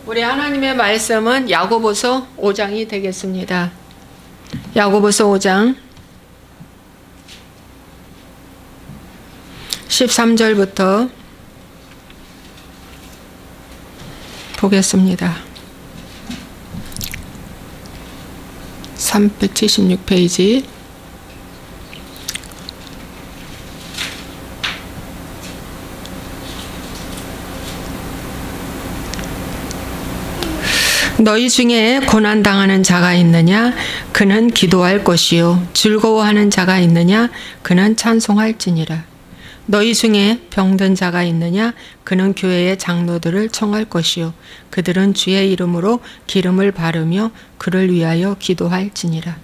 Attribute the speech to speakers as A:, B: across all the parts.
A: 우리 하나님의 말씀은 야고보서 5장이 되겠습니다. 야고보서 5장 13절부터 보겠습니다. 376페이지. 너희 중에 고난당하는 자가 있느냐? 그는 기도할 것이요. 즐거워하는 자가 있느냐? 그는 찬송할지니라. 너희 중에 병든 자가 있느냐? 그는 교회의 장로들을 청할 것이요. 그들은 주의 이름으로 기름을 바르며 그를 위하여 기도할지니라.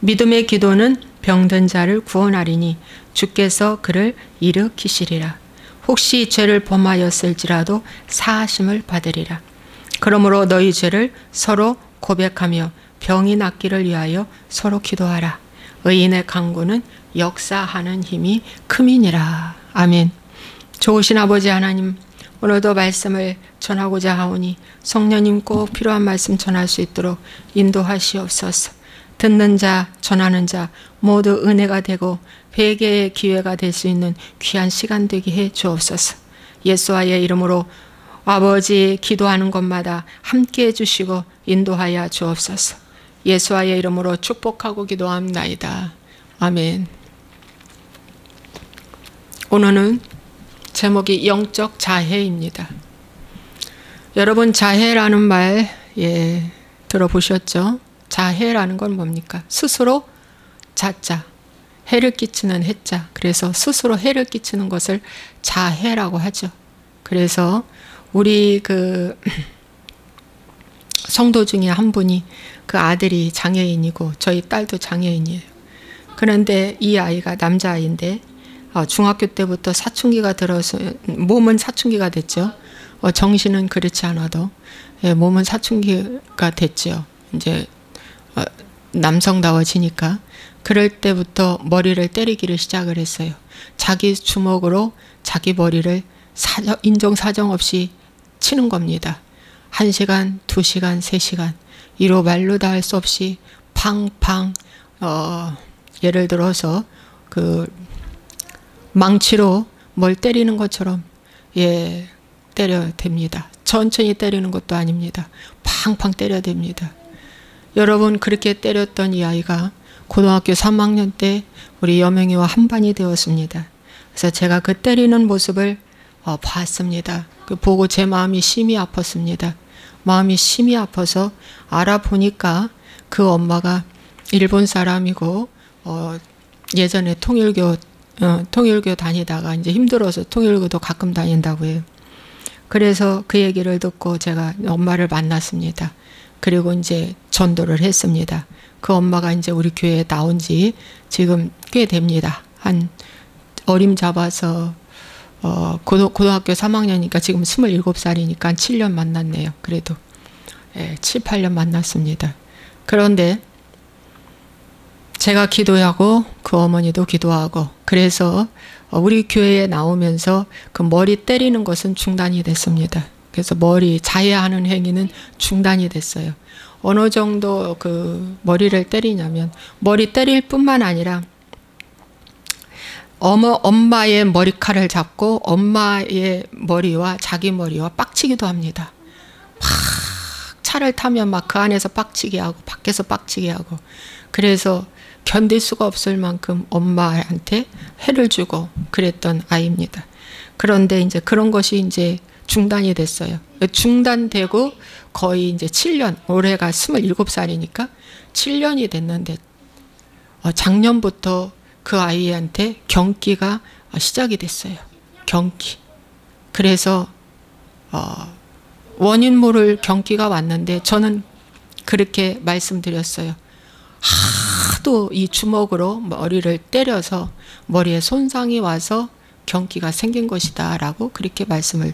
A: 믿음의 기도는 병든 자를 구원하리니 주께서 그를 일으키시리라. 혹시 죄를 범하였을지라도 사하심을 받으리라. 그러므로 너희 죄를 서로 고백하며 병이 낫기를 위하여 서로 기도하라. 의인의 간구는 역사하는 힘이 큼이니라. 아멘. 좋으신 아버지 하나님, 오늘도 말씀을 전하고자 하오니 성령님 꼭 필요한 말씀 전할 수 있도록 인도하시옵소서. 듣는 자, 전하는 자 모두 은혜가 되고 회개의 기회가 될 수 있는 귀한 시간 되게 해 주옵소서. 예수와의 이름으로 아버지 기도하는 것마다 함께 해주시고 인도하여 주옵소서. 예수와의 이름으로 축복하고 기도합나이다. 아멘. 오늘은 제목이 영적 자해입니다. 여러분 자해라는 말 들어보셨죠? 자해라는 건 뭡니까? 스스로 자자, 해를 끼치는 해자. 그래서 스스로 해를 끼치는 것을 자해라고 하죠. 그래서 우리 성도 중에 한 분이 그 아들이 장애인이고 저희 딸도 장애인이에요. 그런데 이 아이가 남자아이인데 중학교 때부터 사춘기가 들어서 몸은 사춘기가 됐죠. 정신은 그렇지 않아도 몸은 사춘기가 됐죠. 이제 남성다워지니까 그럴 때부터 머리를 때리기를 시작을 했어요. 자기 주먹으로 자기 머리를 인정사정 없이 치는 겁니다. 1시간, 2시간, 3시간 이로 말로 다 할 수 없이 팡팡 예를 들어서 그 망치로 뭘 때리는 것처럼 때려야 됩니다. 천천히 때리는 것도 아닙니다. 팡팡 때려야 됩니다. 여러분 그렇게 때렸던 이 아이가 고등학교 3학년 때 우리 여명이와 한 반이 되었습니다. 그래서 제가 그 때리는 모습을 봤습니다. 보고 제 마음이 심히 아팠습니다. 마음이 심히 아파서 알아보니까 그 엄마가 일본 사람이고 예전에 통일교 다니다가 이제 힘들어서 통일교도 가끔 다닌다고 해요. 그래서 그 얘기를 듣고 제가 엄마를 만났습니다. 그리고 이제 전도를 했습니다. 그 엄마가 이제 우리 교회에 나온 지 지금 꽤 됩니다. 한 어림잡아서 고등학교 3학년이니까 지금 27살이니까 한 7년 만났네요. 그래도 7, 8년 만났습니다. 그런데 제가 기도하고 그 어머니도 기도하고 그래서 우리 교회에 나오면서 그 머리 때리는 것은 중단이 됐습니다. 그래서 머리 자해하는 행위는 중단이 됐어요. 어느 정도 그 머리를 때리냐면 머리 때릴 뿐만 아니라 엄마의 머리칼을 잡고 엄마의 머리와 자기 머리와 빡치기도 합니다. 막 차를 타면 막 그 안에서 빡치게 하고 밖에서 빡치게 하고 그래서 견딜 수가 없을 만큼 엄마한테 해를 주고 그랬던 아이입니다. 그런데 이제 그런 것이 이제 중단이 됐어요. 중단되고 거의 이제 7년, 올해가 27살이니까 7년이 됐는데 작년부터 그 아이한테 경기가 시작이 됐어요. 경기. 그래서 원인 모를 경기가 왔는데 저는 그렇게 말씀드렸어요. 하도 이 주먹으로 머리를 때려서 머리에 손상이 와서 경기가 생긴 것이다 라고 그렇게 말씀을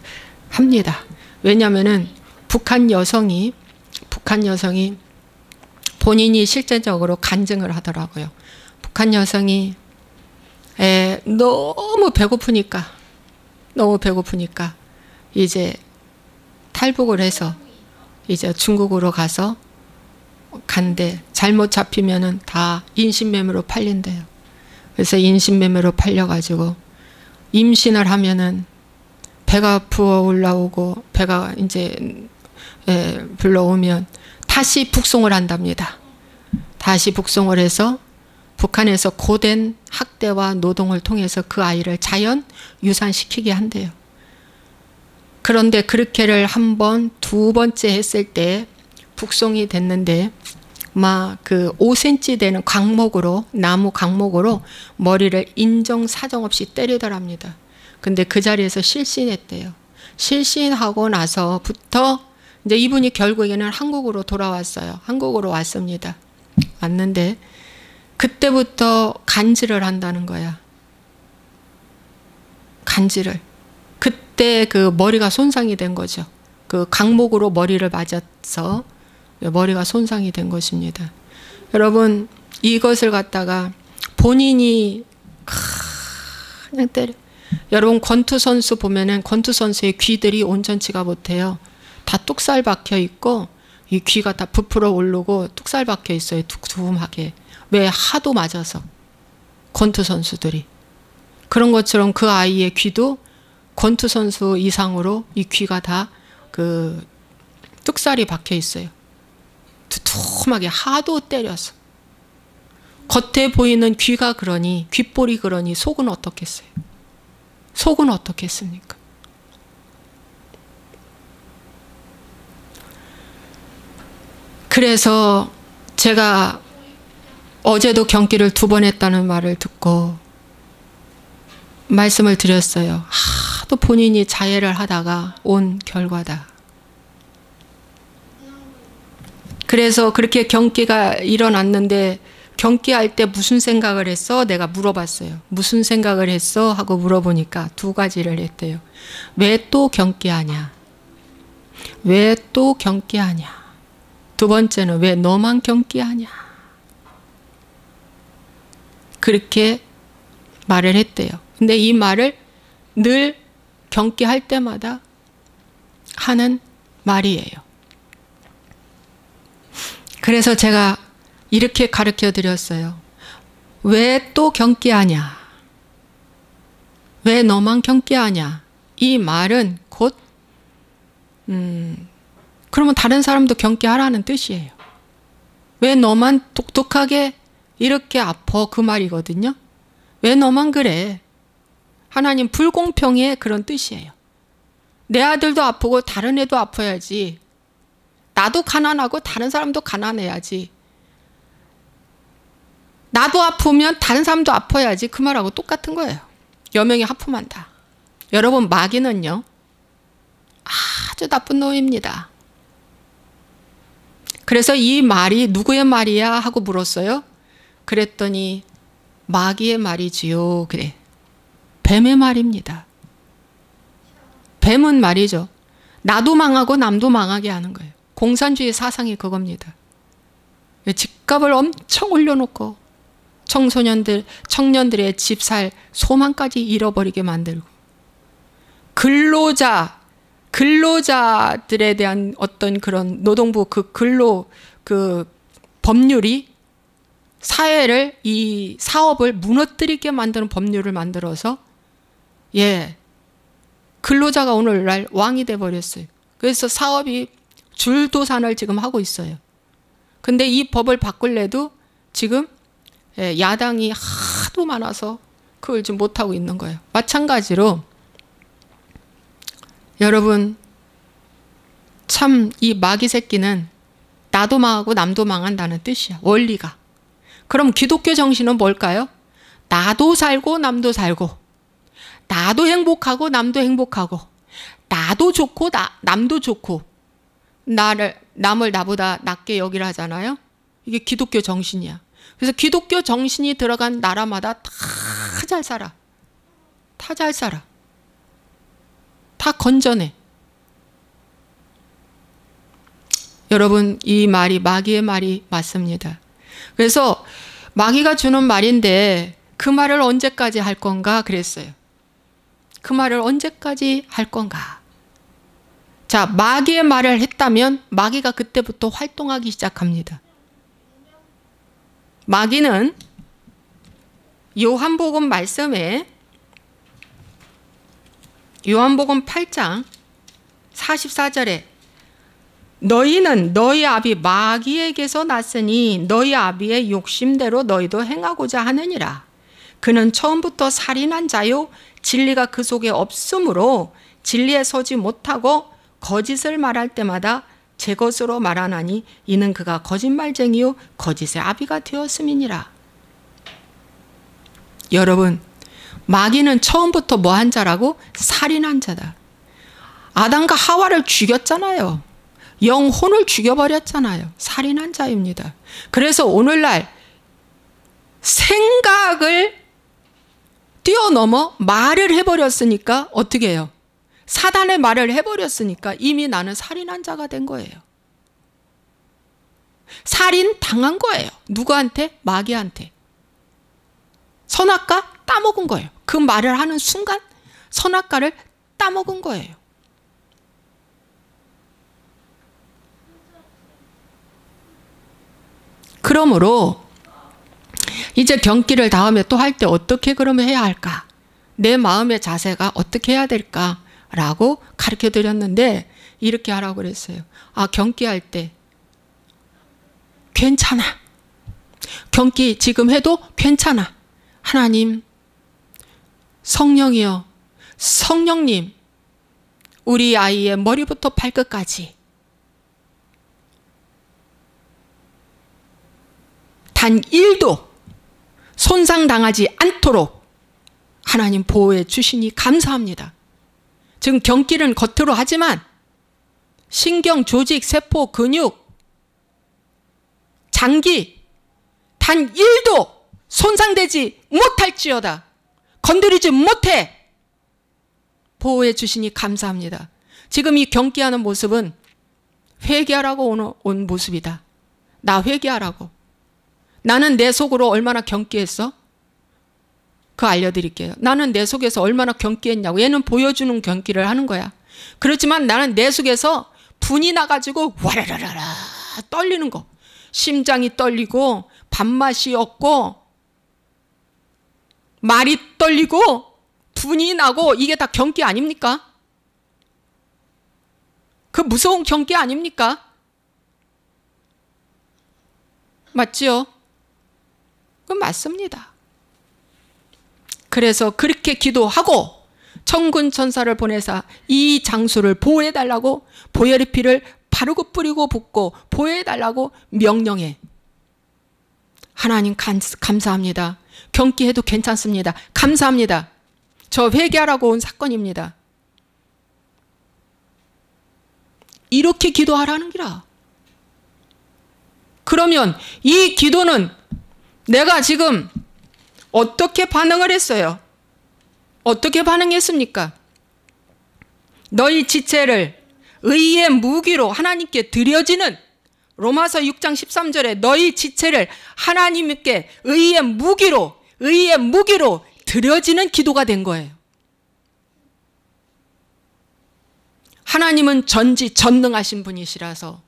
A: 합니다. 왜냐하면은 북한 여성이 본인이 실제적으로 간증을 하더라고요. 북한 여성이 너무 배고프니까 이제 탈북을 해서 이제 중국으로 가서 간대. 잘못 잡히면은 다 인신매매로 팔린대요. 그래서 인신매매로 팔려가지고 임신을 하면은 배가 부어 올라오고 배가 이제 불러오면 다시 북송을 한답니다. 다시 북송을 해서 북한에서 고된 학대와 노동을 통해서 그 아이를 자연 유산시키게 한대요. 그런데 그렇게를 한 번, 두 번째 했을 때 북송이 됐는데 막 그 5cm 되는 강목으로, 나무 강목으로 머리를 인정사정 없이 때리더랍니다. 근데 그 자리에서 실신했대요. 실신하고 나서부터 이제 이분이 결국에는 한국으로 돌아왔어요. 한국으로 왔습니다. 왔는데 그때부터 간질을 한다는 거야. 간질을. 그때 그 머리가 손상이 된 거죠. 그 강목으로 머리를 맞아서 머리가 손상이 된 것입니다. 여러분, 이것을 갖다가 본인이 그냥 때려. 여러분, 권투 선수 보면은 권투 선수의 귀들이 온전치가 못해요. 다 뚝살 박혀 있고 이 귀가 다 부풀어 오르고 뚝살 박혀 있어요. 두툼하게. 왜? 하도 맞아서. 권투 선수들이. 그런 것처럼 그 아이의 귀도 권투 선수 이상으로 이 귀가 다 그 뚝살이 박혀 있어요. 두툼하게 하도 때려서. 겉에 보이는 귀가 그러니, 귓볼이 그러니 속은 어떻겠어요? 속은 어떻겠습니까? 그래서 제가 어제도 경기를 2번 했다는 말을 듣고 말씀을 드렸어요. 하도 본인이 자해를 하다가 온 결과다. 그래서 그렇게 경기가 일어났는데 경기할 때 무슨 생각을 했어? 내가 물어봤어요. 무슨 생각을 했어? 하고 물어보니까 2가지를 했대요. 왜 또 경기하냐? 왜 또 경기하냐? 2번째는 왜 너만 경기하냐? 그렇게 말을 했대요. 근데 이 말을 늘 경기할 때마다 하는 말이에요. 그래서 제가 이렇게 가르쳐 드렸어요. 왜 또 경기하냐? 왜 너만 경기하냐? 이 말은 곧 그러면 다른 사람도 경기하라는 뜻이에요. 왜 너만 독특하게 이렇게 아파? 그 말이거든요. 왜 너만 그래? 하나님 불공평의 그런 뜻이에요. 내 아들도 아프고 다른 애도 아파야지. 나도 가난하고 다른 사람도 가난해야지. 나도 아프면 다른 사람도 아파야지. 그 말하고 똑같은 거예요. 여명이 하품한다. 여러분, 마귀는요 아주 나쁜 놈입니다. 그래서 이 말이 누구의 말이야? 하고 물었어요. 그랬더니 마귀의 말이지요. 그래. 뱀의 말입니다. 뱀은 말이죠. 나도 망하고 남도 망하게 하는 거예요. 공산주의 사상이 그겁니다. 집값을 엄청 올려놓고 청년들의 집 살 소망까지 잃어버리게 만들고, 근로자들에 대한 어떤 그런 노동부 그 법률이 사회를, 이 사업을 무너뜨리게 만드는 법률을 만들어서 근로자가 오늘날 왕이 돼버렸어요. 그래서 사업이 줄도산을 지금 하고 있어요. 근데 이 법을 바꿀래도 지금 야당이 하도 많아서 그걸 지금 못하고 있는 거예요. 마찬가지로 여러분, 참 이 마귀 새끼는 나도 망하고 남도 망한다는 뜻이야. 원리가. 그럼 기독교 정신은 뭘까요? 나도 살고 남도 살고, 나도 행복하고 남도 행복하고, 나도 좋고 남도 좋고, 남을 나보다 낮게 여기라 하잖아요. 이게 기독교 정신이야. 그래서 기독교 정신이 들어간 나라마다 다 잘 살아. 다 잘 살아. 다 건전해. 여러분, 이 말이 마귀의 말이 맞습니다. 그래서 마귀가 주는 말인데 그 말을 언제까지 할 건가 그랬어요. 그 말을 언제까지 할 건가. 자, 마귀의 말을 했다면 마귀가 그때부터 활동하기 시작합니다. 마귀는 요한복음 말씀에 요한복음 8장 44절에 너희는 너희 아비 마귀에게서 났으니 너희 아비의 욕심대로 너희도 행하고자 하느니라. 그는 처음부터 살인한 자요 진리가 그 속에 없으므로 진리에 서지 못하고 거짓을 말할 때마다 제 것으로 말하나니 이는 그가 거짓말쟁이요 거짓의 아비가 되었음이니라. 여러분, 마귀는 처음부터 뭐한 자라고? 살인한 자다. 아담과 하와를 죽였잖아요. 영혼을 죽여버렸잖아요. 살인한 자입니다. 그래서 오늘날 생각을 뛰어넘어 말을 해버렸으니까 어떻게 해요? 사단의 말을 해버렸으니까 이미 나는 살인한 자가 된 거예요. 살인 당한 거예요. 누구한테? 마귀한테. 선악과 따먹은 거예요. 그 말을 하는 순간 선악과를 따먹은 거예요. 그러므로 이제 경기를 다음에 또 할 때 어떻게 그러면 해야 할까? 내 마음의 자세가 어떻게 해야 될까? 라고 가르쳐 드렸는데 이렇게 하라고 그랬어요. 아, 경기할 때 괜찮아. 경기 지금 해도 괜찮아. 하나님, 성령이여, 성령님, 우리 아이의 머리부터 발끝까지 단 1도 손상당하지 않도록 하나님 보호해 주시니 감사합니다. 지금 경기는 겉으로 하지만 신경, 조직, 세포, 근육, 장기 단 1도 손상되지 못할지어다. 건드리지 못해. 보호해 주시니 감사합니다. 지금 이 경기하는 모습은 회개하라고 온 모습이다. 나 회개하라고. 나는 내 속으로 얼마나 경기했어? 그거 알려드릴게요. 나는 내 속에서 얼마나 경기했냐고. 얘는 보여주는 경기를 하는 거야. 그렇지만 나는 내 속에서 분이 나가지고 와라라라 떨리는 거. 심장이 떨리고 밥맛이 없고 말이 떨리고 분이 나고 이게 다 경기 아닙니까? 그 무서운 경기 아닙니까? 맞지요? 그건 맞습니다. 그래서 그렇게 기도하고 천군 천사를 보내사 이 장소를 보호해달라고 보혈의 피를 바르고 뿌리고 붓고 보호해달라고 명령해. 하나님 감사합니다. 경기해도 괜찮습니다. 감사합니다. 저 회개하라고 온 사건입니다. 이렇게 기도하라는 기라. 그러면 이 기도는 내가 지금 어떻게 반응을 했어요? 어떻게 반응했습니까? 너희 지체를 의의 무기로 하나님께 드려지는 로마서 6장 13절에 너희 지체를 하나님께 의의 무기로 드려지는 기도가 된 거예요. 하나님은 전지전능하신 분이시라서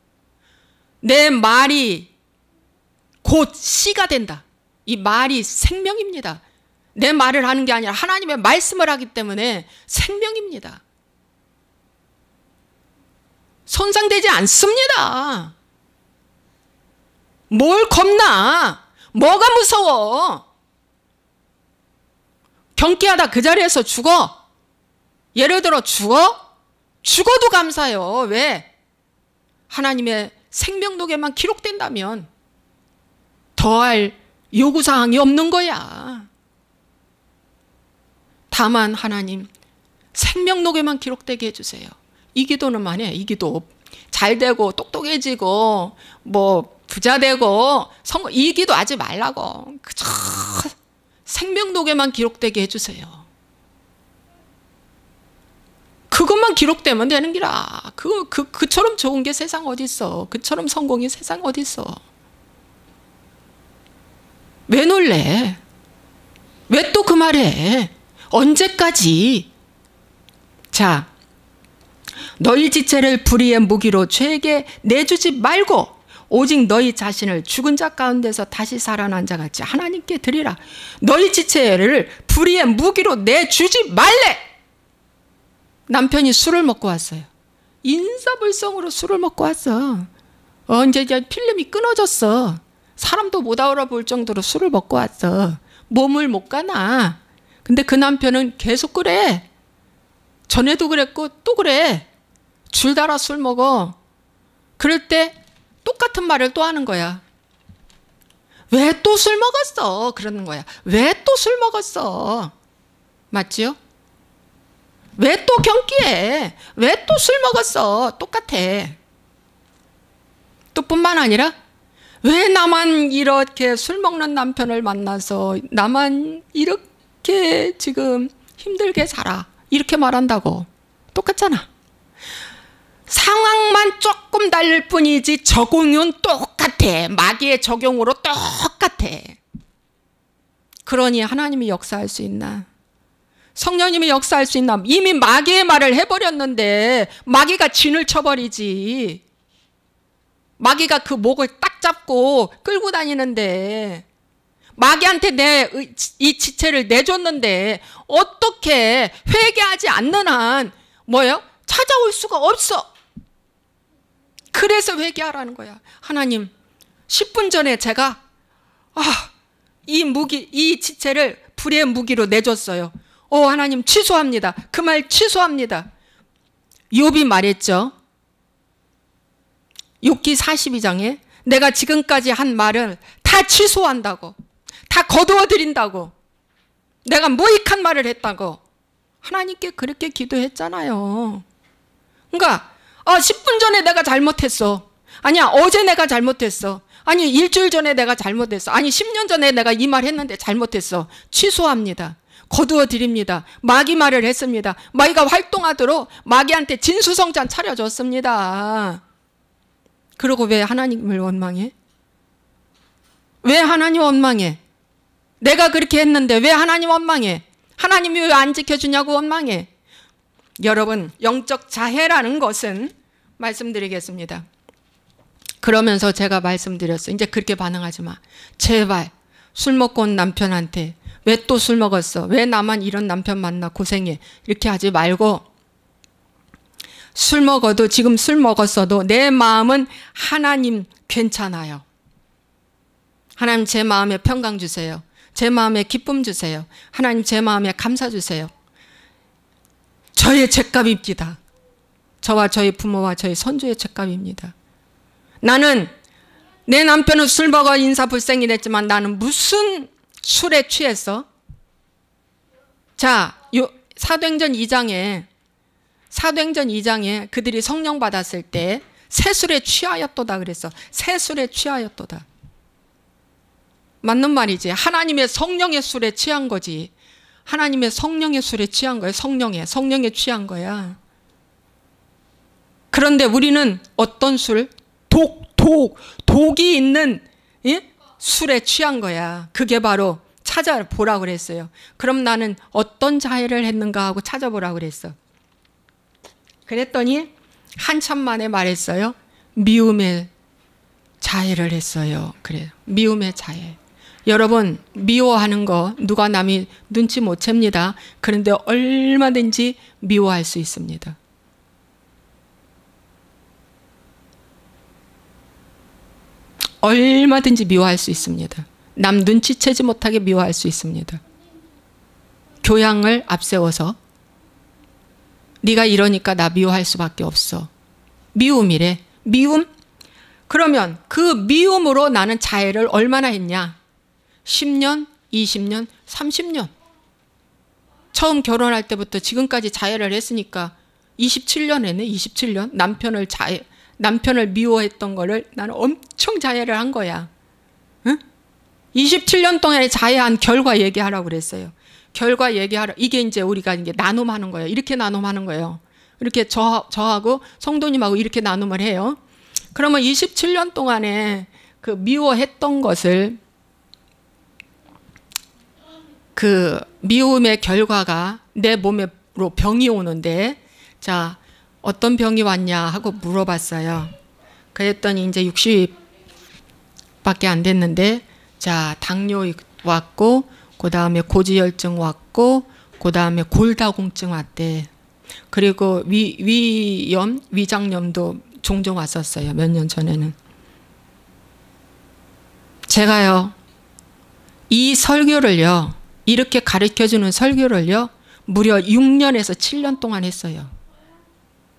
A: 내 말이 곧 씨가 된다. 이 말이 생명입니다. 내 말을 하는 게 아니라 하나님의 말씀을 하기 때문에 생명입니다. 손상되지 않습니다. 뭘 겁나? 뭐가 무서워? 경기하다 그 자리에서 죽어? 예를 들어 죽어? 죽어도 감사해요. 왜? 하나님의 생명록에만 기록된다면 더할 요구사항이 없는 거야. 다만 하나님 생명록에만 기록되게 해주세요. 이 기도는 만해. 이 기도 잘 되고 똑똑해지고 뭐 부자 되고 성공 이 기도 하지 말라고. 그저 생명록에만 기록되게 해주세요. 그것만 기록되면 되는 기라. 그처럼 좋은 게 세상 어디 있어. 그처럼 성공이 세상 어디 있어. 왜 놀래? 왜 또 그 말해? 언제까지? 자, 너희 지체를 불의의 무기로 죄에게 내주지 말고 오직 너희 자신을 죽은 자 가운데서 다시 살아난 자 같이 하나님께 드리라. 너희 지체를 불의의 무기로 내주지 말래. 남편이 술을 먹고 왔어요. 인사불성으로 술을 먹고 왔어. 이제 필름이 끊어졌어. 사람도 못 알아볼 정도로 술을 먹고 왔어. 몸을 못 가나. 근데 그 남편은 계속 그래. 전에도 그랬고 또 그래. 줄달아 술 먹어. 그럴 때 똑같은 말을 또 하는 거야. 왜 또 술 먹었어? 그러는 거야. 왜 또 술 먹었어? 맞지요? 왜 또 경기해? 왜 또 술 먹었어? 똑같아. 또 뿐만 아니라 왜 나만 이렇게 술 먹는 남편을 만나서 나만 이렇게 지금 힘들게 살아? 이렇게 말한다고. 똑같잖아. 상황만 조금 다를 뿐이지 적용은 똑같아. 마귀의 적용으로 똑같아. 그러니 하나님이 역사할 수 있나? 성령님이 역사할 수 있나? 이미 마귀의 말을 해버렸는데 마귀가 진을 쳐버리지. 마귀가 그 목을 딱 잡고 끌고 다니는데 마귀한테 내 이 지체를 내줬는데 어떻게 회개하지 않는 한 뭐예요? 찾아올 수가 없어. 그래서 회개하라는 거야. 하나님 10분 전에 제가 이 지체를 불의 무기로 내줬어요. 하나님 취소합니다. 그 말 취소합니다. 욥이 말했죠. 욥기 42장에 내가 지금까지 한 말을 다 취소한다고. 다 거두어드린다고. 내가 무익한 말을 했다고. 하나님께 그렇게 기도했잖아요. 그러니까 10분 전에 내가 잘못했어. 아니야 어제 내가 잘못했어. 아니 일주일 전에 내가 잘못했어. 아니 10년 전에 내가 이 말 했는데 잘못했어. 취소합니다. 거두어 드립니다. 마귀 말을 했습니다. 마귀가 활동하도록 마귀한테 진수성찬 차려줬습니다. 그리고 왜 하나님을 원망해? 왜 하나님 원망해? 내가 그렇게 했는데 왜 하나님 원망해? 하나님이 왜 안 지켜주냐고 원망해? 여러분 영적 자해라는 것은 말씀드리겠습니다. 그러면서 제가 말씀드렸어요. 이제 그렇게 반응하지 마. 제발 술 먹고 온 남편한테 왜 또 술 먹었어? 왜 나만 이런 남편 만나 고생해? 이렇게 하지 말고 술 먹어도 지금 술 먹었어도 내 마음은 하나님 괜찮아요. 하나님 제 마음에 평강 주세요. 제 마음에 기쁨 주세요. 하나님 제 마음에 감사 주세요. 저의 죄값입니다. 저와 저희 부모와 저희 선조의 죄값입니다. 나는 내 남편은 술 먹어 인사불생이 됐지만 나는 무슨 술에 취했어? 자, 사도행전 2장에 그들이 성령 받았을 때 새술에 취하였도다 그랬어. 새술에 취하였도다. 맞는 말이지. 하나님의 성령의 술에 취한 거지. 하나님의 성령의 술에 취한 거예요. 성령에 취한 거야. 그런데 우리는 어떤 술? 독이 있는 술에 취한 거야. 그게 바로 찾아보라고 그랬어요. 그럼 나는 어떤 자해를 했는가 하고 찾아보라고 그랬어. 그랬더니 한참 만에 말했어요. 미움의 자해를 했어요. 그래요. 미움의 자해. 여러분 미워하는 거 누가 남이 눈치 못 챕니다. 그런데 얼마든지 미워할 수 있습니다. 얼마든지 미워할 수 있습니다. 남 눈치채지 못하게 미워할 수 있습니다. 교양을 앞세워서 네가 이러니까 나 미워할 수밖에 없어. 미움이래. 미움? 그러면 그 미움으로 나는 자해를 얼마나 했냐? 10년, 20년, 30년. 처음 결혼할 때부터 지금까지 자해를 했으니까 27년 했네. 27년. 남편을 미워했던 거를 나는 엄청 자해를 한 거야. 응? 27년 동안에 자해한 결과 얘기하라고 그랬어요. 결과 얘기하라. 이게 이제 우리가 이제 나눔하는 거예요. 이렇게 나눔하는 거예요. 이렇게 저하고 성도님하고 이렇게 나눔을 해요. 그러면 27년 동안에 그 미워했던 것을 그 미움의 결과가 내 몸으로 병이 오는데 자 어떤 병이 왔냐 하고 물어봤어요. 그랬더니 이제 60밖에 안 됐는데, 자, 당뇨 왔고, 그 다음에 고지혈증 왔고, 그 다음에 골다공증 왔대. 그리고 위염, 위장염도 종종 왔었어요. 몇 년 전에는. 제가요, 이 설교를요, 이렇게 가르쳐주는 설교를요, 무려 6년에서 7년 동안 했어요.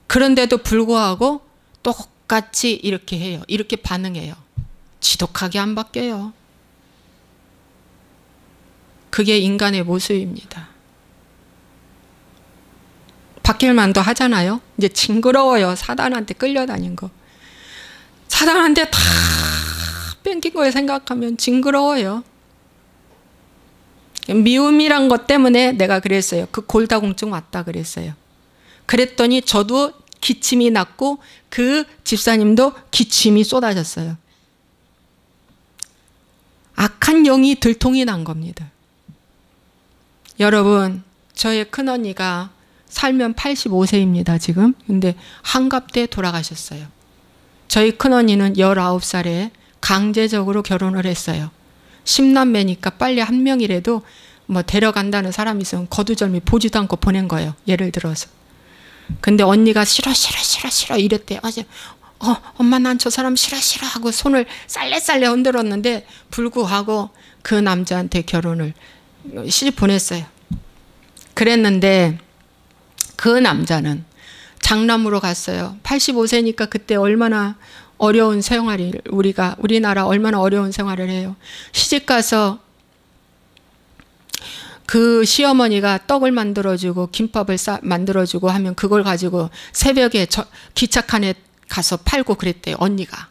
A: 그런데도 불구하고 똑같이 이렇게 해요. 이렇게 반응해요. 지독하게 안 바뀌어요. 그게 인간의 모습입니다. 바뀔 만도 하잖아요. 이제 징그러워요. 사단한테 끌려다닌 거. 사단한테 다 뺏긴 걸 생각하면 징그러워요. 미움이란 것 때문에 내가 그랬어요. 그 골다공증 왔다 그랬어요. 그랬더니 저도 기침이 났고 그 집사님도 기침이 쏟아졌어요. 악한 영이 들통이 난 겁니다. 여러분, 저의 큰언니가 살면 85세입니다, 지금. 근데 한갑 때 돌아가셨어요. 저희 큰언니는 19살에 강제적으로 결혼을 했어요. 10남매니까 빨리 한 명이라도 뭐 데려간다는 사람이 있으면 거두절미 보지도 않고 보낸 거예요. 예를 들어서. 근데 언니가 싫어 이랬대요. 엄마 난 저 사람 싫어 하고 손을 쌀래쌀래 흔들었는데 불구하고 그 남자한테 결혼을 시집 보냈어요. 그랬는데 그 남자는 장남으로 갔어요. 85세니까 그때 얼마나 어려운 생활을 우리나라 얼마나 어려운 생활을 해요. 시집가서 그 시어머니가 떡을 만들어주고 김밥을 만들어주고 하면 그걸 가지고 새벽에 기차칸에 가서 팔고 그랬대요. 언니가.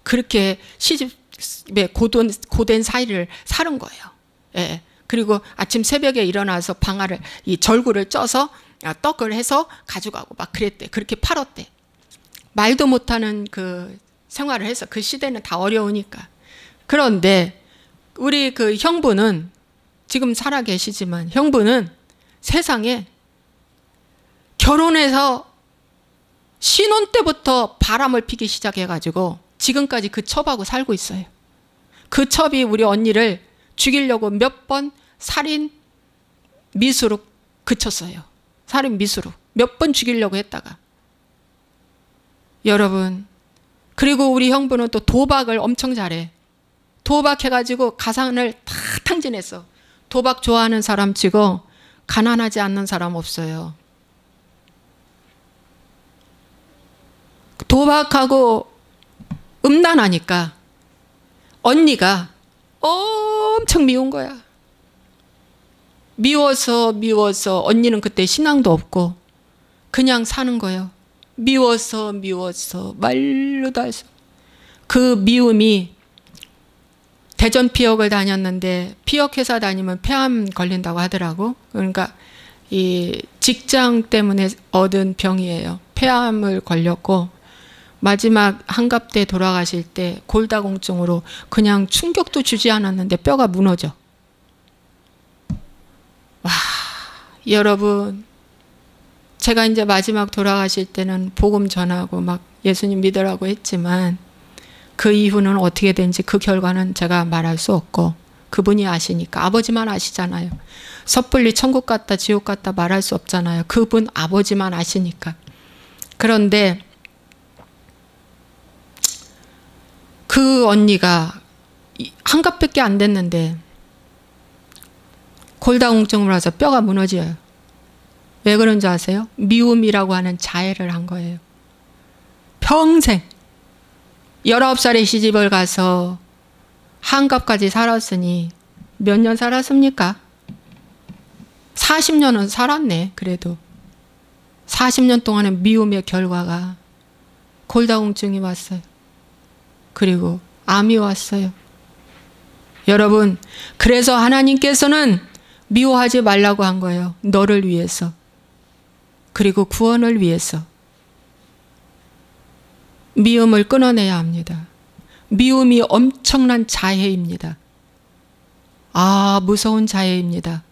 A: 그렇게 시집에 고된 사이를 사는 거예요. 예. 그리고 아침 새벽에 일어나서 이 절구를 쪄서 떡을 해서 가져가고 막 그랬대. 그렇게 팔았대. 말도 못하는 그 생활을 해서 그 시대는 다 어려우니까. 그런데 우리 그 형부는 지금 살아 계시지만 형부는 세상에 결혼해서 신혼 때부터 바람을 피기 시작해가지고 지금까지 그 첩하고 살고 있어요. 그 첩이 우리 언니를 죽이려고 몇 번 살인 미수로 그쳤어요. 살인 미수로 몇 번 죽이려고 했다가. 여러분, 그리고 우리 형부는 또 도박을 엄청 잘해. 도박해가지고 가산을 다 탕진했어. 도박 좋아하는 사람 치고 가난하지 않는 사람 없어요. 도박하고 음란하니까 언니가 엄청 미운 거야. 미워서 언니는 그때 신앙도 없고 그냥 사는 거예요. 미워서 말로도 할 수. 그 미움이 대전 피역을 다녔는데 피역회사 다니면 폐암 걸린다고 하더라고. 그러니까 이 직장 때문에 얻은 병이에요. 폐암을 걸렸고 마지막 한갑 때 돌아가실 때 골다공증으로 그냥 충격도 주지 않았는데 뼈가 무너져. 와, 여러분, 제가 이제 마지막 돌아가실 때는 복음 전하고 막 예수님 믿으라고 했지만 그 이후는 어떻게 된지 그 결과는 제가 말할 수 없고 그분이 아시니까. 아버지만 아시잖아요. 섣불리 천국 갔다 지옥 갔다 말할 수 없잖아요. 그분 아버지만 아시니까. 그런데 그 언니가 한갑밖에 안 됐는데 골다공증으로 와서 뼈가 무너져요. 왜 그런지 아세요? 미움이라고 하는 자해를 한 거예요. 평생 19살에 시집을 가서 한갑까지 살았으니 몇 년 살았습니까? 40년은 살았네. 그래도 40년 동안의 미움의 결과가 골다공증이 왔어요. 그리고 암이 왔어요. 여러분, 그래서 하나님께서는 미워하지 말라고 한 거예요. 너를 위해서. 그리고 구원을 위해서. 미움을 끊어내야 합니다. 미움이 엄청난 자해입니다. 아, 무서운 자해입니다.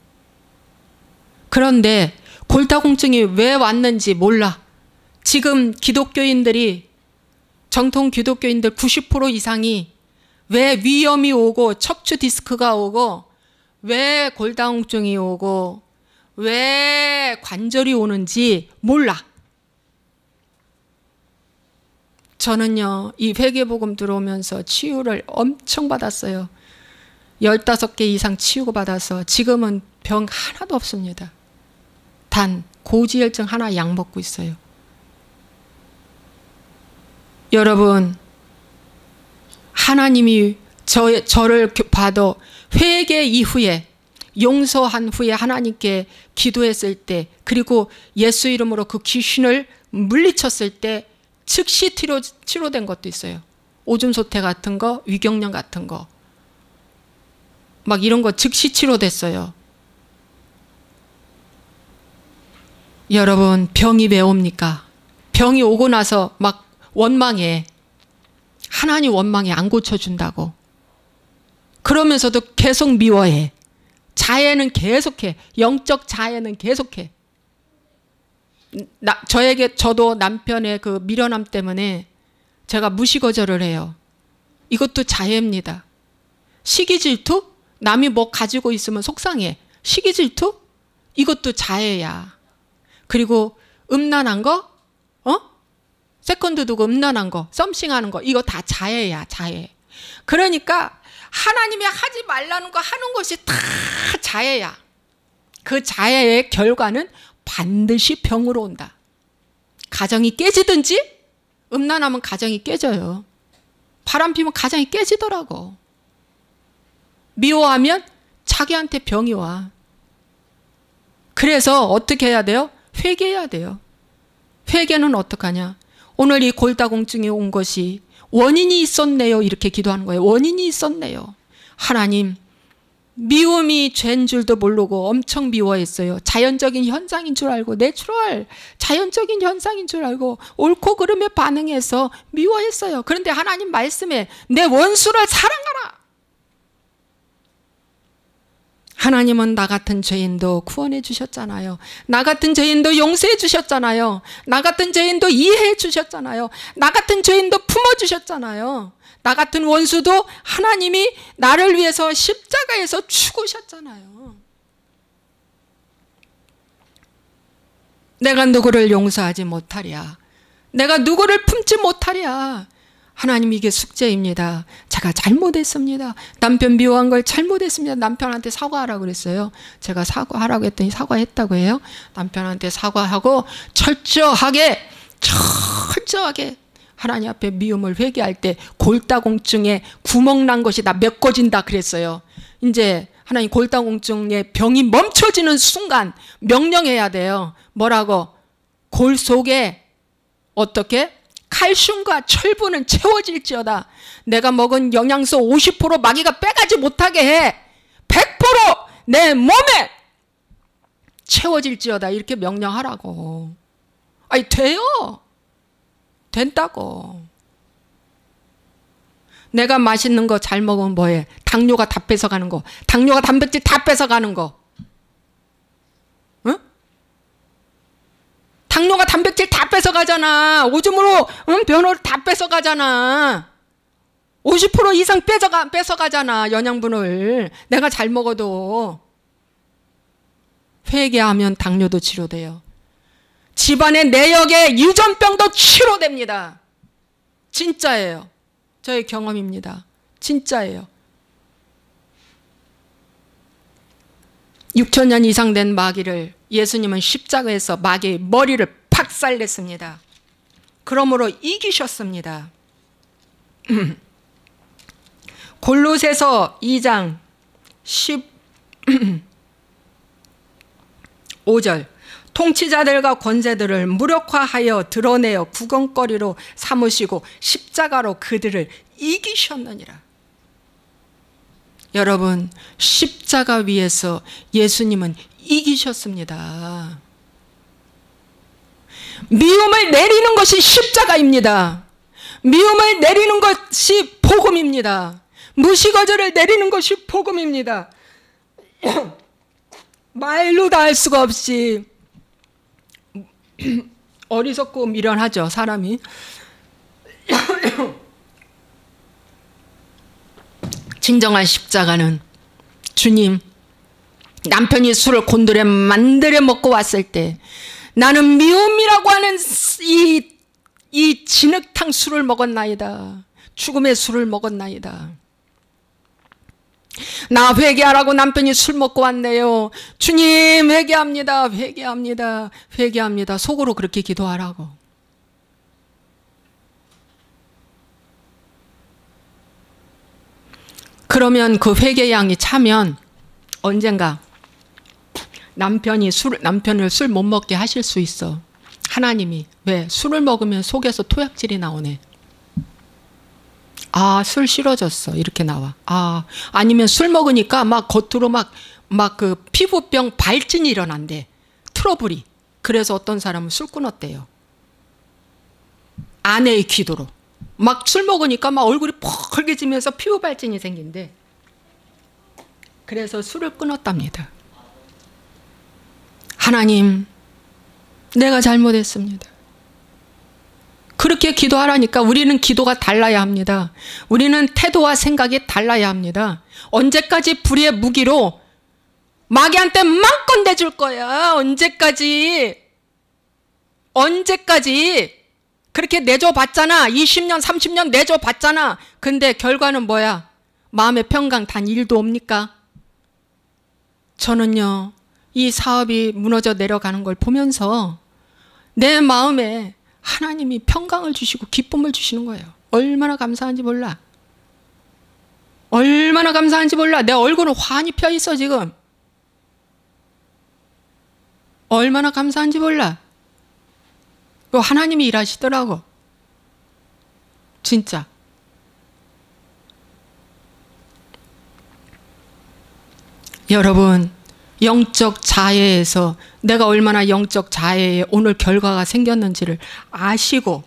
A: 그런데 골다공증이 왜 왔는지 몰라. 지금 기독교인들이, 정통 기독교인들 90% 이상이 왜 위염이 오고 척추 디스크가 오고 왜 골다공증이 오고 왜 관절이 오는지 몰라. 저는요, 이 회개복음 들어오면서 치유를 엄청 받았어요. 15개 이상 치유고 받아서 지금은 병 하나도 없습니다. 단 고지혈증 하나 약 먹고 있어요. 여러분, 하나님이 저를 봐도 회개 이후에, 용서한 후에 하나님께 기도했을 때, 그리고 예수 이름으로 그 귀신을 물리쳤을 때 즉시 치료된 것도 있어요. 오줌 소태 같은 거, 위경련 같은 거, 막 이런 거 즉시 치료됐어요. 여러분, 병이 왜 옵니까? 병이 오고 나서 막 원망해. 하나님 원망해, 안 고쳐준다고. 그러면서도 계속 미워해. 자해는 계속해. 영적 자해는 계속해. 저도 남편의 그 미련함 때문에 제가 무시거절을 해요. 이것도 자해입니다. 시기질투? 남이 뭐 가지고 있으면 속상해. 시기질투? 이것도 자해야. 그리고 음란한 거? 세컨드 두고 음란한 거, 썸씽하는 거, 이거 다 자해야, 자해. 그러니까 하나님이 하지 말라는 거 하는 것이 다 자해야. 그 자해의 결과는 반드시 병으로 온다. 가정이 깨지든지, 음란하면 가정이 깨져요. 바람 피면 가정이 깨지더라고. 미워하면 자기한테 병이 와. 그래서 어떻게 해야 돼요? 회개해야 돼요. 회개는 어떡하냐? 오늘 이 골다공증이 온 것이 원인이 있었네요. 이렇게 기도하는 거예요. 원인이 있었네요. 하나님, 미움이 죄인 줄도 모르고 엄청 미워했어요. 자연적인 현상인 줄 알고, 내추럴, 자연적인 현상인 줄 알고 옳고 그름에 반응해서 미워했어요. 그런데 하나님 말씀에 내 원수를 사랑하라. 하나님은 나 같은 죄인도 구원해 주셨잖아요. 나 같은 죄인도 용서해 주셨잖아요. 나 같은 죄인도 이해해 주셨잖아요. 나 같은 죄인도 품어 주셨잖아요. 나 같은 원수도 하나님이 나를 위해서 십자가에서 죽으셨잖아요. 내가 누구를 용서하지 못하랴. 내가 누구를 품지 못하랴. 하나님, 이게 숙제입니다. 제가 잘못했습니다. 남편 미워한 걸 잘못했습니다. 남편한테 사과하라고 그랬어요. 제가 사과하라고 했더니 사과했다고 해요. 남편한테 사과하고 철저하게 하나님 앞에 미움을 회개할 때 골다공증에 구멍 난 것이 다 메꿔진다 그랬어요. 이제 하나님 골다공증의 병이 멈춰지는 순간 명령해야 돼요. 뭐라고? 골 속에 어떻게? 칼슘과 철분은 채워질지어다. 내가 먹은 영양소 50% 마귀가 빼가지 못하게 해. 100% 내 몸에 채워질지어다. 이렇게 명령하라고. 아니, 돼요. 된다고. 내가 맛있는 거 잘 먹으면 뭐해? 당뇨가 다 뺏어가는 거. 당뇨가 단백질 다 뺏어가는 거. 응? 당뇨가 단백질 다 뺏어가잖아. 오줌으로 변호를 다 뺏어가잖아. 50% 이상 뺏어가잖아. 영양분을. 내가 잘 먹어도. 회개하면 당뇨도 치료돼요. 집안의 내역의 유전병도 치료됩니다. 진짜예요. 저의 경험입니다. 진짜예요. 6,000년 이상 된 마귀를 예수님은 십자가에서 마귀의 머리를 박살냈습니다. 그러므로 이기셨습니다. 골로새서 2장 15절 통치자들과 권세들을 무력화하여 드러내어 구경거리로 삼으시고 십자가로 그들을 이기셨느니라. 여러분, 십자가 위에서 예수님은 이기셨습니다. 미움을 내리는 것이 십자가입니다. 미움을 내리는 것이 복음입니다. 무시거절을 내리는 것이 복음입니다. 말로 다 할 수가 없이 어리석고 미련하죠, 사람이. 진정한 십자가는 주님, 남편이 술을 곤드레 만들어 먹고 왔을 때 나는 미움이라고 하는 이 진흙탕 술을 먹었나이다. 죽음의 술을 먹었나이다. 나 회개하라고 남편이 술 먹고 왔네요. 주님 회개합니다. 회개합니다. 회개합니다. 속으로 그렇게 기도하라고. 그러면 그 회개의 양이 차면 언젠가 남편을 술 못 먹게 하실 수 있어. 하나님이. 왜? 술을 먹으면 속에서 토약질이 나오네. 아, 술 싫어졌어. 이렇게 나와. 아, 아니면 술 먹으니까 막 겉으로 막 그 피부병 발진이 일어난대. 트러블이. 그래서 어떤 사람은 술 끊었대요. 아내의 기도로. 막 술 먹으니까 막 얼굴이 펄개지면서 피부 발진이 생긴대. 그래서 술을 끊었답니다. 하나님, 내가 잘못했습니다. 그렇게 기도하라니까. 우리는 기도가 달라야 합니다. 우리는 태도와 생각이 달라야 합니다. 언제까지 불의의 무기로 마귀한테 마음껏 내줄 거야. 언제까지 그렇게 내줘봤잖아. 20년 30년 내줘봤잖아. 근데 결과는 뭐야? 마음의 평강 단 1도 옵니까? 저는요, 이 사업이 무너져 내려가는 걸 보면서 내 마음에 하나님이 평강을 주시고 기쁨을 주시는 거예요. 얼마나 감사한지 몰라. 얼마나 감사한지 몰라. 내 얼굴은 환히 펴 있어 지금. 얼마나 감사한지 몰라. 하나님이 일하시더라고. 진짜. 여러분, 영적 자해에서 내가 얼마나 영적 자해에 오늘 결과가 생겼는지를 아시고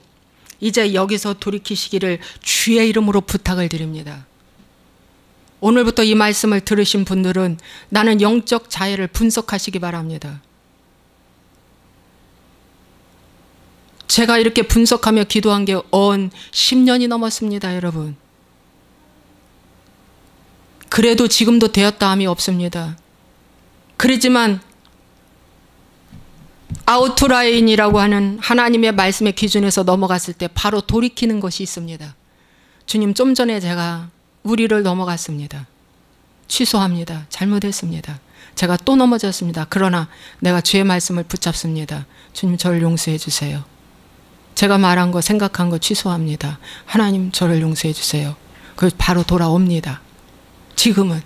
A: 이제 여기서 돌이키시기를 주의 이름으로 부탁을 드립니다. 오늘부터 이 말씀을 들으신 분들은 나는 영적 자해를 분석하시기 바랍니다. 제가 이렇게 분석하며 기도한 게 10년이 넘었습니다, 여러분. 그래도 지금도 되었다 함이 없습니다. 그렇지만 아웃라인이라고 하는 하나님의 말씀의 기준에서 넘어갔을 때 바로 돌이키는 것이 있습니다. 주님, 좀 전에 제가 우리를 넘어갔습니다. 취소합니다. 잘못했습니다. 제가 또 넘어졌습니다. 그러나 내가 주의 말씀을 붙잡습니다. 주님, 저를 용서해 주세요. 제가 말한 거, 생각한 거 취소합니다. 하나님, 저를 용서해 주세요. 그래서 바로 돌아옵니다. 지금은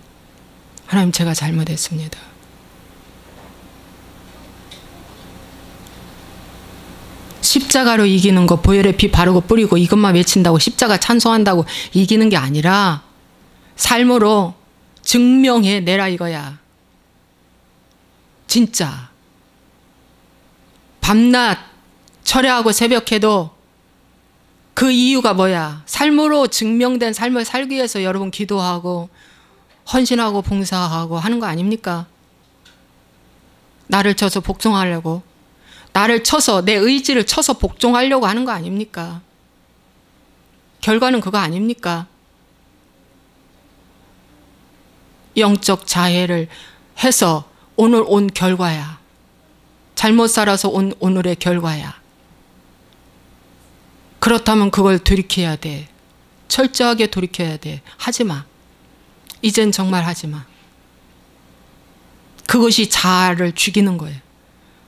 A: 하나님, 제가 잘못했습니다. 십자가로 이기는 거, 보혈의 피 바르고 뿌리고 이것만 외친다고 십자가 찬송한다고 이기는 게 아니라 삶으로 증명해 내라 이거야. 진짜. 밤낮 철야하고 새벽해도 그 이유가 뭐야? 삶으로 증명된 삶을 살기 위해서 여러분 기도하고 헌신하고 봉사하고 하는 거 아닙니까? 나를 쳐서 복종하려고, 나를 쳐서, 내 의지를 쳐서 복종하려고 하는 거 아닙니까? 결과는 그거 아닙니까? 영적 자해를 해서 오늘 온 결과야. 잘못 살아서 온 오늘의 결과야. 그렇다면 그걸 돌이켜야 돼. 철저하게 돌이켜야 돼. 하지 마. 이젠 정말 하지 마. 그것이 자아를 죽이는 거예요.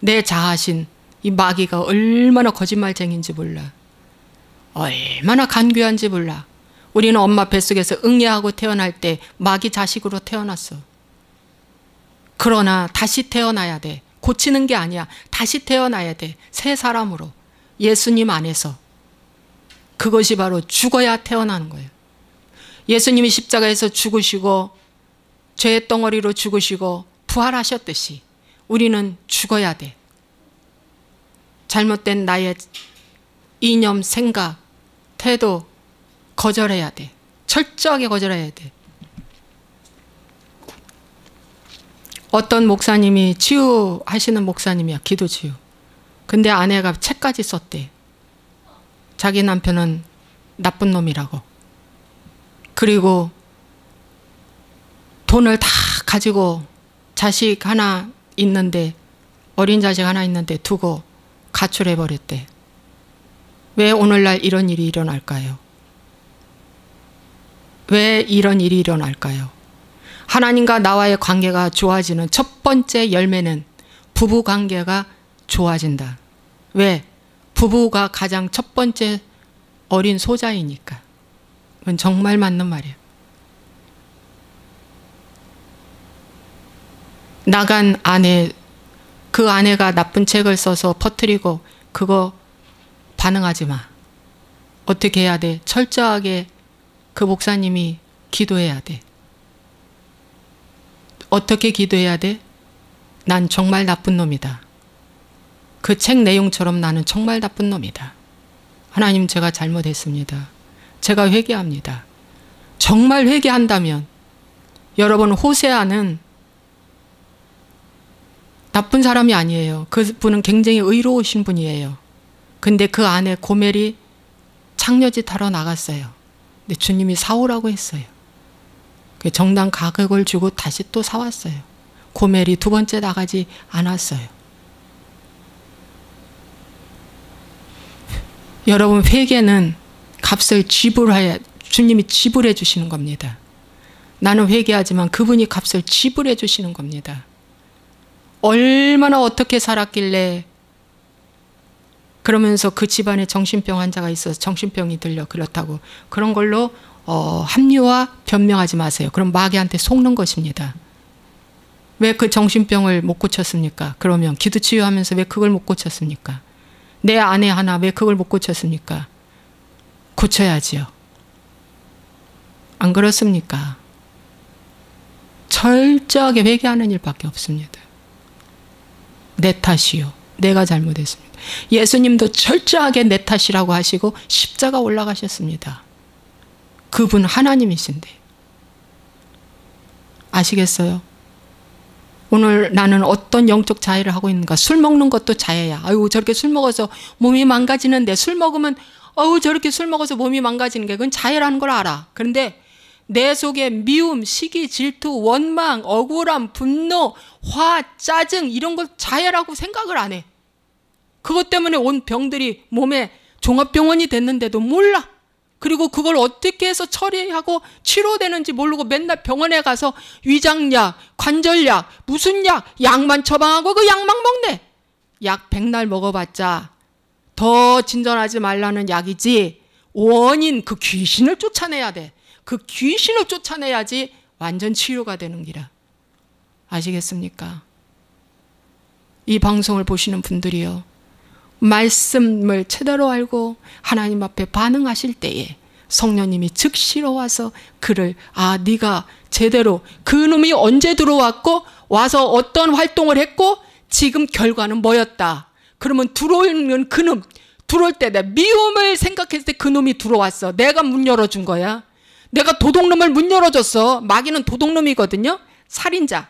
A: 내 자아신 이 마귀가 얼마나 거짓말쟁인지 몰라. 얼마나 간교한지 몰라. 우리는 엄마 뱃속에서 응애하고 태어날 때 마귀 자식으로 태어났어. 그러나 다시 태어나야 돼. 고치는 게 아니야. 다시 태어나야 돼. 새 사람으로. 예수님 안에서. 그것이 바로 죽어야 태어나는 거예요. 예수님이 십자가에서 죽으시고 죄의 덩어리로 죽으시고 부활하셨듯이 우리는 죽어야 돼. 잘못된 나의 이념, 생각, 태도 거절해야 돼. 철저하게 거절해야 돼. 어떤 목사님이 치유하시는 목사님이야. 기도 치유. 근데 아내가 책까지 썼대. 자기 남편은 나쁜 놈이라고. 그리고 돈을 다 가지고 자식 하나 있는데, 어린 자식 하나 있는데 두고 가출해버렸대. 왜 오늘날 이런 일이 일어날까요? 왜 이런 일이 일어날까요? 하나님과 나와의 관계가 좋아지는 첫 번째 열매는 부부관계가 좋아진다. 왜? 부부가 가장 첫 번째 어린 소자이니까. 그건 정말 맞는 말이에요. 나간 아내, 그 아내가 나쁜 책을 써서 퍼뜨리고 그거 반응하지 마. 어떻게 해야 돼? 철저하게 그 목사님이 기도해야 돼. 어떻게 기도해야 돼? 난 정말 나쁜 놈이다. 그 책 내용처럼 나는 정말 나쁜 놈이다. 하나님, 제가 잘못했습니다. 제가 회개합니다. 정말 회개한다면, 여러분, 호세아는 나쁜 사람이 아니에요. 그분은 굉장히 의로우신 분이에요. 근데 그 안에 고멜이 창녀짓 하러 나갔어요. 근데 주님이 사오라고 했어요. 정당 가격을 주고 다시 또 사왔어요. 고멜이 두 번째 나가지 않았어요. 여러분, 회개는 값을 지불해야, 주님이 지불해 주시는 겁니다. 나는 회개하지만 그분이 값을 지불해 주시는 겁니다. 얼마나 어떻게 살았길래, 그러면서 그 집안에 정신병 환자가 있어서 정신병이 들려 그렇다고, 그런 걸로 합리화 변명하지 마세요. 그럼 마귀한테 속는 것입니다. 왜 그 정신병을 못 고쳤습니까? 그러면 기도 치유하면서 왜 그걸 못 고쳤습니까? 내 아내 하나 왜 그걸 못 고쳤습니까? 고쳐야지요. 안 그렇습니까? 철저하게 회개하는 일밖에 없습니다. 내 탓이요. 내가 잘못했습니다. 예수님도 철저하게 내 탓이라고 하시고 십자가 올라가셨습니다. 그분 하나님이신데. 아시겠어요? 오늘 나는 어떤 영적 자해를 하고 있는가? 술 먹는 것도 자해야. 아유, 저렇게 술 먹어서 몸이 망가지는데, 술 먹으면 저렇게 술 먹어서 몸이 망가지는 게, 그건 자해라는 걸 알아. 그런데 내 속에 미움, 시기, 질투, 원망, 억울함, 분노, 화, 짜증, 이런 걸 자해라고 생각을 안 해. 그것 때문에 온 병들이 몸에 종합병원이 됐는데도 몰라. 그리고 그걸 어떻게 해서 처리하고 치료되는지 모르고 맨날 병원에 가서 위장약, 관절약, 무슨 약, 약만 처방하고 그 약만 먹네. 약 백날 먹어봤자 더 진전하지 말라는 약이지, 원인, 그 귀신을 쫓아내야 돼. 그 귀신을 쫓아내야지 완전 치료가 되는 기라. 아시겠습니까? 이 방송을 보시는 분들이요, 말씀을 제대로 알고 하나님 앞에 반응하실 때에 성령님이 즉시로 와서 그를, 네가 제대로, 그 놈이 언제 들어왔고 와서 어떤 활동을 했고 지금 결과는 뭐였다. 그러면 들어오는 그 놈, 들어올 때 내 미움을 생각했을 때 그 놈이 들어왔어. 내가 문 열어준 거야. 내가 도둑놈을 문 열어줬어. 마귀는 도둑놈이거든요. 살인자.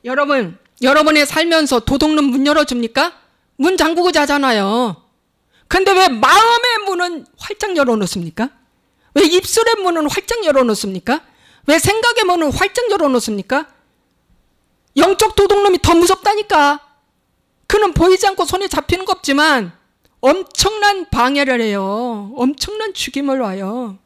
A: 여러분, 여러분의 살면서 도둑놈 문 열어줍니까? 문 잠그고 자잖아요. 근데 왜 마음의 문은 활짝 열어놓습니까? 왜 입술의 문은 활짝 열어놓습니까? 왜 생각의 문은 활짝 열어놓습니까? 영적 도둑놈이 더 무섭다니까. 그는 보이지 않고 손에 잡히는 거 없지만 엄청난 방해를 해요. 엄청난 죽임을 와요.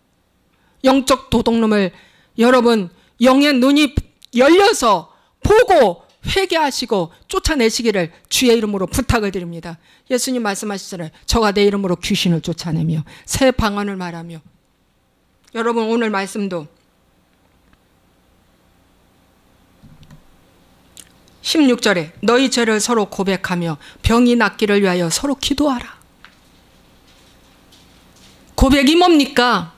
A: 영적 도둑놈을 여러분, 영의 눈이 열려서 보고 회개하시고 쫓아내시기를 주의 이름으로 부탁을 드립니다. 예수님 말씀하시잖아요. 저가 내 이름으로 귀신을 쫓아내며 새 방언을 말하며. 여러분, 오늘 말씀도 16절에 너희 죄를 서로 고백하며 병이 낫기를 위하여 서로 기도하라. 고백이 뭡니까?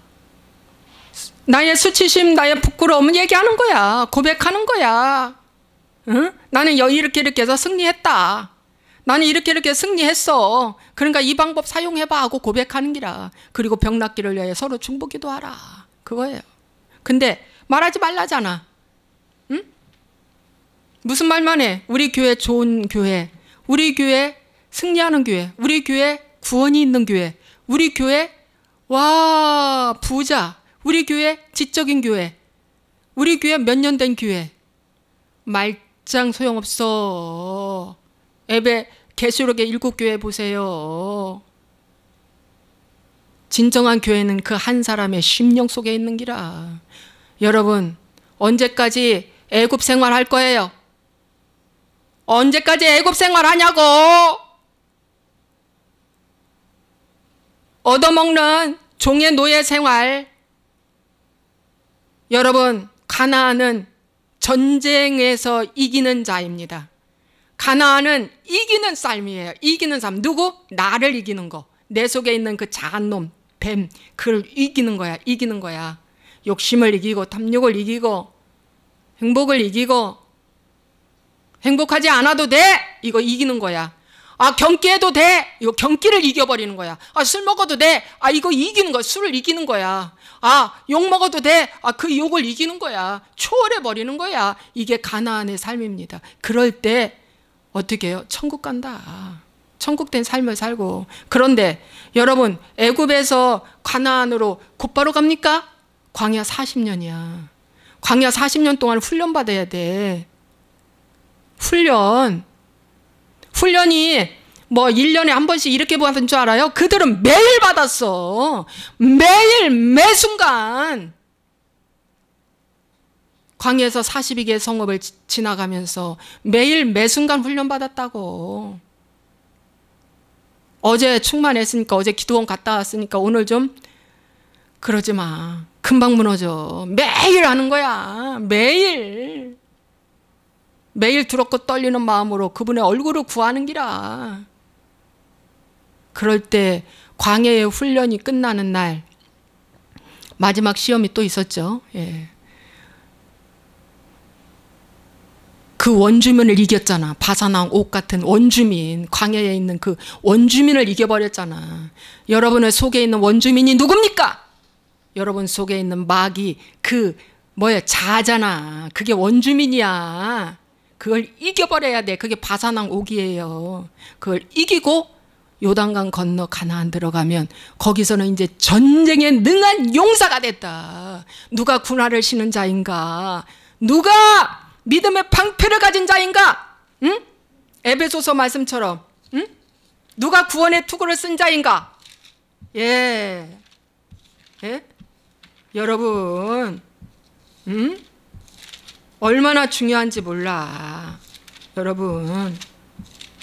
A: 나의 수치심, 나의 부끄러움은 얘기하는 거야. 고백하는 거야. 응? 나는 이렇게 해서 승리했다. 나는 이렇게 승리했어. 그러니까 이 방법 사용해봐 하고 고백하는 기라. 그리고 병 낫기를 위하여 서로 중보기도 하라. 그거예요. 근데 말하지 말라잖아. 응? 무슨 말만 해? 우리 교회 좋은 교회, 우리 교회 승리하는 교회, 우리 교회 구원이 있는 교회, 우리 교회 와 부자, 우리 교회 지적인 교회, 우리 교회 몇 년 된 교회. 말짱 소용없어. 예배 계시록의 7교회 보세요. 진정한 교회는 그 한 사람의 심령 속에 있는 기라. 여러분 언제까지 애굽 생활할 거예요? 언제까지 애굽 생활하냐고. 얻어먹는 종의 노예 생활. 여러분 가나안은 전쟁에서 이기는 자입니다. 가나안은 이기는 삶이에요. 이기는 삶. 누구? 나를 이기는 거. 내 속에 있는 그 작은 놈, 뱀, 그걸 이기는 거야. 이기는 거야. 욕심을 이기고 탐욕을 이기고 행복을 이기고 행복하지 않아도 돼. 이거 이기는 거야. 아 경기해도 돼. 이거 경기를 이겨버리는 거야. 아 술 먹어도 돼. 아 이거 이기는 거야. 술을 이기는 거야. 아 욕 먹어도 돼. 아 그 욕을 이기는 거야. 초월해버리는 거야. 이게 가나안의 삶입니다. 그럴 때 어떻게 해요? 천국 간다. 천국된 삶을 살고. 그런데 여러분 애굽에서 가나안으로 곧바로 갑니까? 광야 40년이야. 광야 40년 동안 훈련 받아야 돼. 훈련이 뭐 1년에 한 번씩 이렇게 받은 줄 알아요? 그들은 매일 받았어. 매일 매순간. 광야에서 42개의 성읍을 지나가면서 매일 매순간 훈련 받았다고. 어제 충만했으니까 어제 기도원 갔다 왔으니까 오늘 좀 그러지 마. 금방 무너져. 매일 하는 거야. 매일 두렵고 떨리는 마음으로 그분의 얼굴을 구하는 기라. 그럴 때 광야의 훈련이 끝나는 날 마지막 시험이 또 있었죠. 예. 그 원주민을 이겼잖아. 바사랑 옥 같은 원주민, 광야에 있는 그 원주민을 이겨버렸잖아. 여러분의 속에 있는 원주민이 누굽니까? 여러분 속에 있는 마귀, 자잖아. 그게 원주민이야. 그걸 이겨버려야 돼. 그게 바사랑 옥이에요. 그걸 이기고 요단강 건너 가나안 들어가면 거기서는 이제 전쟁에 능한 용사가 됐다. 누가 군화를 신은 자인가? 누가 믿음의 방패를 가진 자인가? 응? 에베소서 말씀처럼. 응? 누가 구원의 투구를 쓴 자인가? 예. 예? 여러분, 응? 얼마나 중요한지 몰라. 여러분,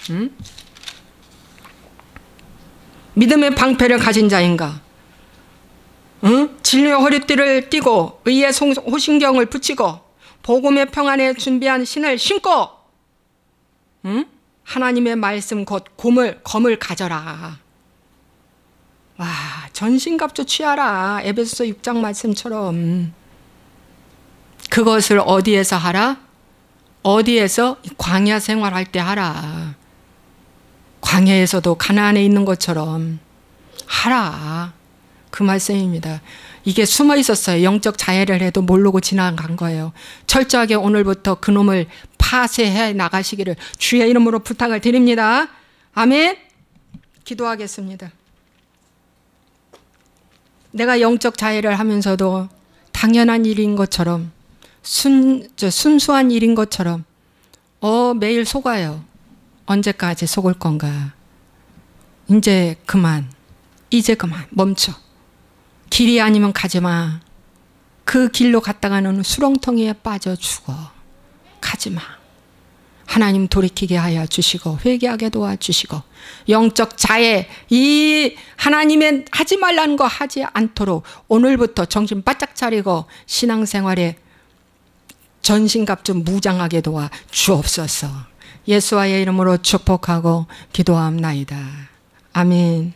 A: 응? 믿음의 방패를 가진 자인가? 응? 진리의 허리띠를 띠고 의의 호신경을 붙이고 복음의 평안에 준비한 신을 신고, 응? 하나님의 말씀 곧 검을 가져라. 와, 전신갑주 취하라. 에베소서 6장 말씀처럼. 그것을 어디에서 하라? 어디에서? 광야 생활할 때 하라. 광야에서도 가나안에 있는 것처럼 하라. 그 말씀입니다. 이게 숨어 있었어요. 영적 자해를 해도 모르고 지나간 거예요. 철저하게 오늘부터 그놈을 파쇄해 나가시기를 주의 이름으로 부탁을 드립니다. 아멘. 기도하겠습니다. 내가 영적 자해를 하면서도 당연한 일인 것처럼 순수한 일인 것처럼 매일 속아요. 언제까지 속을 건가? 이제 그만 멈춰. 길이 아니면 가지마. 그 길로 갔다가는 수렁텅이에 빠져 죽어. 가지마. 하나님 돌이키게 하여 주시고 회개하게 도와주시고 영적 자해, 이 하나님의 하지 말라는 거 하지 않도록 오늘부터 정신 바짝 차리고 신앙생활에 전신갑주 무장하게 도와 주옵소서. 예수와의 이름으로 축복하고 기도합나이다. 아멘.